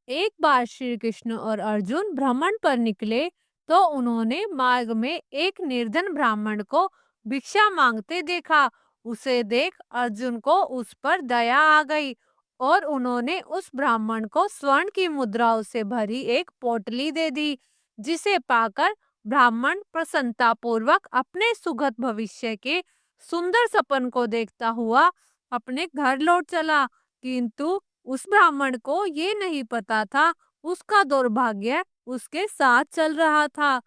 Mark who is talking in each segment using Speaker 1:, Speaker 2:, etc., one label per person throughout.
Speaker 1: एक बार श्री कृष्ण और अर्जुन भ्रमण पर निकले तो उन्होंने मार्ग में एक निर्धन ब्राह्मण को भिक्षा मांगते देखा। उसे देख अर्जुन को उस पर दया आ गई और उन्होंने उस ब्राह्मण को स्वर्ण की मुद्राओं से भरी एक पोटली दे दी, जिसे पाकर ब्राह्मण प्रसन्नतापूर्वक अपने सुखद भविष्य के सुंदर सपन को देखता हुआ अपने घर लौट चला। किंतु उस ब्राह्मण को ये नहीं पता था उसका दुर्भाग्य उसके साथ चल रहा था।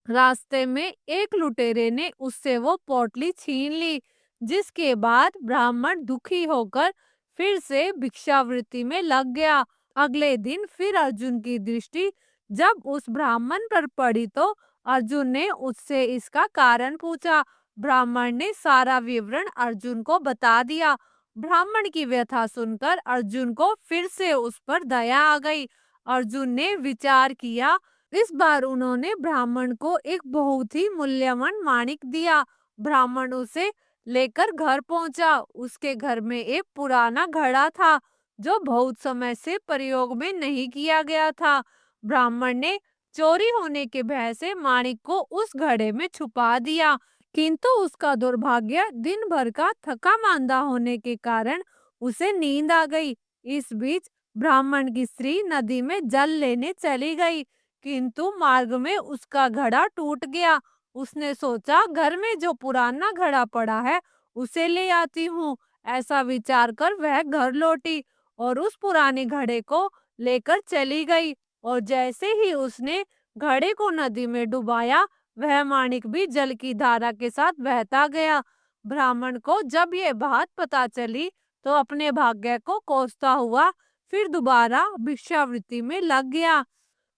Speaker 1: रास्ते में एक लुटेरे ने उससे वो पोटली छीन ली, जिसके बाद ब्राह्मण दुखी होकर फिर से भिक्षावृत्ति में लग गया। अगले दिन फिर अर्जुन की दृष्टि जब उस ब्राह्मण पर पड़ी तो अर्जुन ने उससे इसका कारण पूछा। ब्राह्मण ने सारा विवरण अर्जुन को बता दिया। ब्राह्मण की व्यथा सुनकर अर्जुन को फिर से उस पर दया आ गई। अर्जुन ने विचार किया। इस बार उन्होंने ब्राह्मण को एक बहुत ही मूल्यवान माणिक दिया। ब्राह्मण उसे लेकर घर पहुंचा। उसके घर में एक पुराना घड़ा था जो बहुत समय से प्रयोग में नहीं किया गया था। ब्राह्मण ने चोरी होने के भय से माणिक को उस घड़े में छुपा दिया, किंतु उसका दुर्भाग्य दिन भर का थका मांदा होने के कारण उसे नींद आ गई। इस बीच ब्राह्मण की स्त्री नदी में जल लेने चली गई, किंतु मार्ग में उसका घड़ा टूट गया। उसने सोचा घर में जो पुराना घड़ा पड़ा है उसे ले आती हूँ। ऐसा विचार कर वह घर लौटी और उस पुराने घड़े को लेकर चली गई। और जैसे ही उसने घड़े को नदी में डुबाया, वह माणिक भी जल की धारा के साथ बहता गया। ब्राह्मण को जब ये बात पता चली तो अपने भाग्य को कोसता हुआ फिर दोबारा भिक्षावृत्ति में लग गया।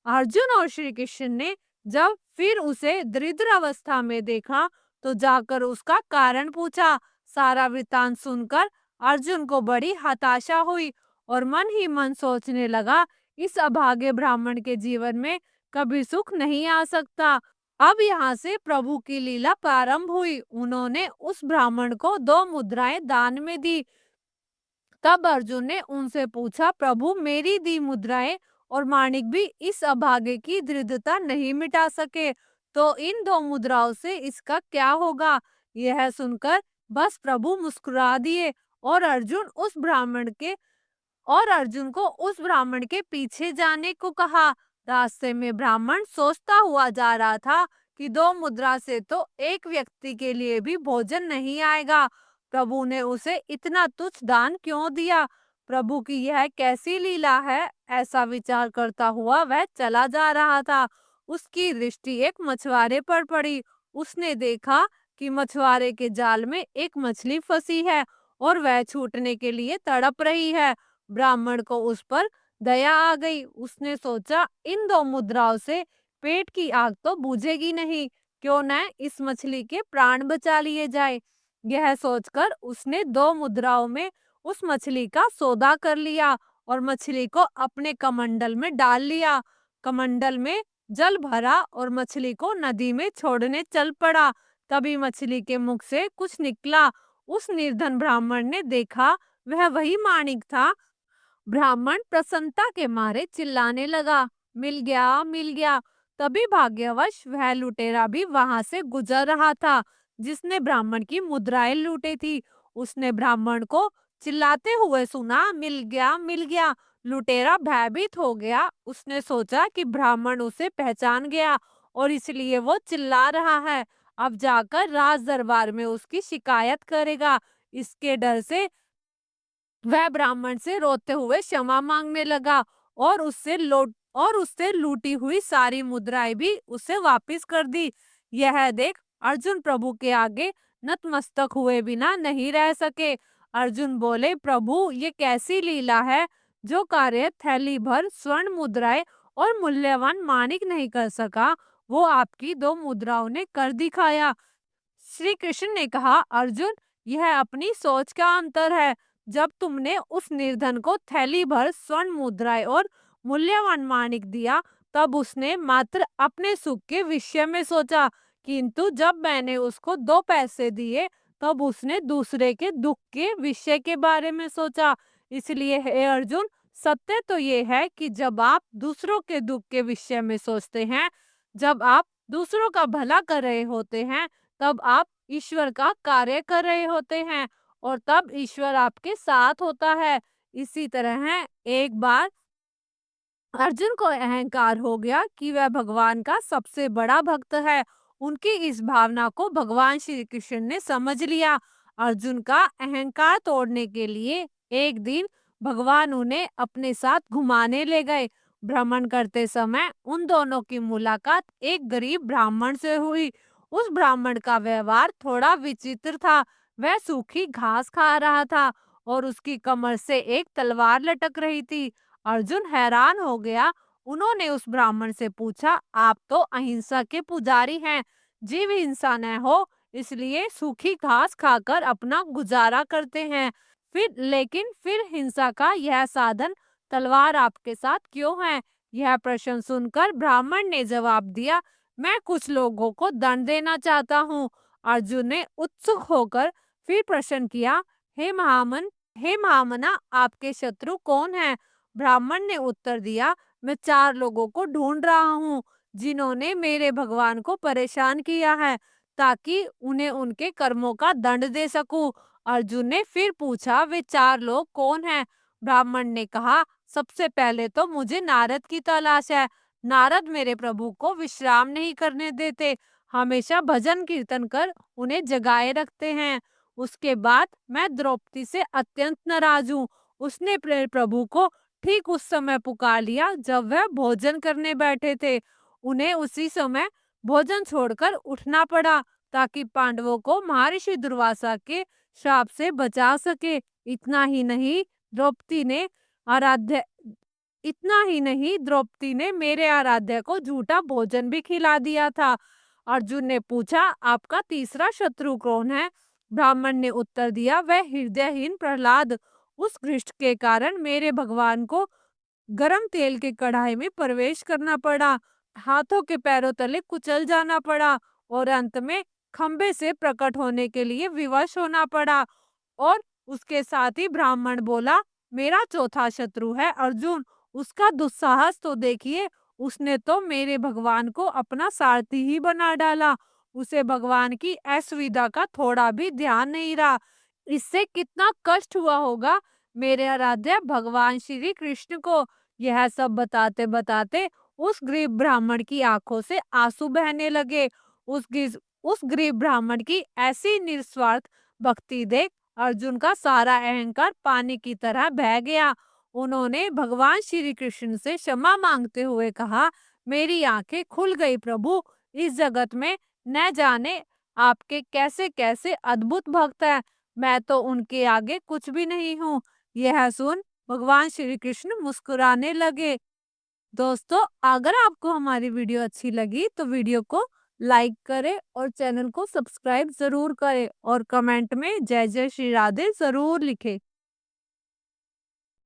Speaker 1: अर्जुन और श्री कृष्ण ने जब फिर उसे दरिद्र अवस्था में देखा तो जाकर उसका कारण पूछा। सारा वृतांत सुनकर अर्जुन को बड़ी हताशा हुई और मन ही मन सोचने लगा, इस अभागे ब्राह्मण के जीवन में कभी सुख नहीं आ सकता। अब यहाँ से प्रभु की लीला प्रारंभ हुई। उन्होंने उस ब्राह्मण को 2 मुद्राएं दान में दी। तब अर्जुन ने उनसे पूछा, प्रभु मेरी दी मुद्राएं और माणिक भी इस अभागे की दृढ़ता नहीं मिटा सके, तो इन 2 मुद्राओं से इसका क्या होगा? यह सुनकर बस प्रभु मुस्कुरा दिए और अर्जुन को उस ब्राह्मण के पीछे जाने को कहा। रास्ते में ब्राह्मण सोचता हुआ जा रहा था कि 2 मुद्रा से तो एक व्यक्ति के लिए भी भोजन नहीं आएगा। प्रभु ने उसे इतना तुच्छ दान क्यों दिया? प्रभु की यह कैसी लीला है? ऐसा विचार करता हुआ वह चला जा रहा था। उसकी दृष्टि एक मछुआरे पर पड़ी। उसने देखा कि मछुआरे के जाल में एक मछली फंसी है और वह छूटने के लिए तड़प रही है। ब्राह्मण को उस पर दया आ गई। उसने सोचा, इन 2 मुद्राओं से पेट की आग तो बुझेगी नहीं, क्यों न इस मछली के प्राण बचा लिए जाए। यह सोचकर उसने 2 मुद्राओं में उस मछली का सौदा कर लिया और मछली को अपने कमंडल में डाल लिया। कमंडल में जल भरा और मछली को नदी में छोड़ने चल पड़ा। तभी मछली के मुख से कुछ निकला। उस निर्धन ब्राह्मण ने देखा, वह वही माणिक था। ब्राह्मण प्रसन्नता के मारे चिल्लाने लगा, मिल गया, मिल गया। तभी भाग्यवश वह लुटेरा भी वहां से गुजर रहा था जिसने ब्राह्मण की मुद्राएं लूटी थी। उसने ब्राह्मण को चिल्लाते हुए सुना, मिल गया, मिल गया। लुटेरा भयभीत हो गया। उसने सोचा कि ब्राह्मण उसे पहचान गया और इसलिए वो चिल्ला रहा है। अब जाकर राज दरबार में उसकी शिकायत करेगा। इसके डर से वह ब्राह्मण से रोते हुए क्षमा मांगने लगा और उससे लूटी हुई सारी मुद्राएं भी उसे वापस कर दी। यह देख अर्जुन प्रभु के आगे नतमस्तक हुए बिना नहीं रह सके। अर्जुन बोले, प्रभु ये कैसी लीला है? जो कार्य थैली भर स्वर्ण मुद्राएं और मूल्यवान माणिक नहीं कर सका, वो आपकी 2 मुद्राओं ने कर दिखाया। श्री कृष्ण ने कहा, अर्जुन यह अपनी सोच का अंतर है। जब तुमने उस निर्धन को थैली भर स्वर्ण मुद्राएं और मूल्यवान माणिक दिया, तब उसने मात्र अपने सुख के विषय में सोचा, किंतु जब मैंने उसको 2 पैसे दिए तब उसने दूसरे के दुख के विषय के बारे में सोचा। इसलिए हे अर्जुन, सत्य तो ये है कि जब आप दूसरों के दुख के विषय में सोचते हैं, जब आप दूसरों का भला कर रहे होते हैं, तब आप ईश्वर का कार्य कर रहे होते हैं और तब ईश्वर आपके साथ होता है। इसी तरह है, एक बार अर्जुन को अहंकार हो गया कि वह भगवान का सबसे बड़ा भक्त है। उनकी इस भावना को भगवान श्री कृष्ण ने समझ लिया। अर्जुन का अहंकार तोड़ने के लिए एक दिन भगवान उन्हें अपने साथ घुमाने ले गए। भ्रमण करते समय उन दोनों की मुलाकात एक गरीब ब्राह्मण से हुई। उस ब्राह्मण का व्यवहार थोड़ा विचित्र था। वह सूखी घास खा रहा था और उसकी कमर से एक तलवार लटक रही थी। अर्जुन हैरान हो गया। उन्होंने उस ब्राह्मण से पूछा, आप तो अहिंसा के पुजारी हैं, जीव हिंसा न हो इसलिए सूखी घास खाकर अपना गुजारा करते हैं। फिर हिंसा का यह साधन तलवार आपके साथ क्यों है? यह प्रश्न सुनकर ब्राह्मण ने जवाब दिया, मैं कुछ लोगों को दंड देना चाहता हूँ। अर्जुन ने उत्सुक होकर फिर प्रश्न किया, हे महामना, आपके शत्रु कौन है? ब्राह्मण ने उत्तर दिया, मैं 4 लोगों को ढूंढ रहा हूँ जिन्होंने मेरे भगवान को परेशान किया है, ताकि उन्हें उनके कर्मों का दंड दे सकूं। अर्जुन ने फिर पूछा, वे 4 लोग कौन हैं? ब्राह्मण ने कहा, सबसे पहले तो मुझे नारद की तलाश है। नारद मेरे प्रभु को विश्राम नहीं करने देते, हमेशा भजन कीर्तन कर उन्हें जगाए रखते हैं। उसके बाद मैं द्रौपदी से अत्यंत नाराज हूँ। उसने मेरे प्रभु को ठीक उस समय पुकार लिया जब वह भोजन करने बैठे थे। उन्हें उसी समय भोजन छोड़कर उठना पड़ा ताकि पांडवों को महर्षि दुर्वासा के श्राप से बचा सके। इतना ही नहीं, द्रौपदी ने आराध्य इतना ही नहीं द्रौपदी ने मेरे आराध्य को झूठा भोजन भी खिला दिया था। अर्जुन ने पूछा, आपका तीसरा शत्रु कौन है? ब्राह्मण ने उत्तर दिया, वह हृदयहीन प्रहलाद। उस घृष्ट के कारण मेरे भगवान को गरम तेल के कढ़ाई में प्रवेश करना पड़ा, हाथों के पैरों तले कुचल जाना पड़ा और अंत में खंबे से प्रकट होने के लिए विवश होना पड़ा। और उसके साथ ही ब्राह्मण बोला, मेरा चौथा शत्रु है अर्जुन। उसका दुस्साहस तो देखिए, उसने तो मेरे भगवान को अपना सारथी ही बना डाला। उसे भगवान की असुविधा का थोड़ा भी ध्यान नहीं रहा। इससे कितना कष्ट हुआ होगा मेरे आराध्य भगवान श्री कृष्ण को। यह सब बताते बताते उस गरीब ब्राह्मण की आंखों से आंसू बहने लगे। उस गरीब ब्राह्मण की ऐसी निस्वार्थ भक्ति देख अर्जुन का सारा अहंकार पानी की तरह बह गया। उन्होंने भगवान श्री कृष्ण से क्षमा मांगते हुए कहा, मेरी आंखें खुल गई प्रभु। इस जगत में न जाने आपके कैसे कैसे अद्भुत भक्त हैं। मैं तो उनके आगे कुछ भी नहीं हूँ। यह सुन भगवान श्री कृष्ण मुस्कुराने लगे। दोस्तों, अगर आपको हमारी वीडियो अच्छी लगी तो वीडियो को लाइक करें और चैनल को सब्सक्राइब जरूर करें और कमेंट में जय जय श्री राधे जरूर लिखें।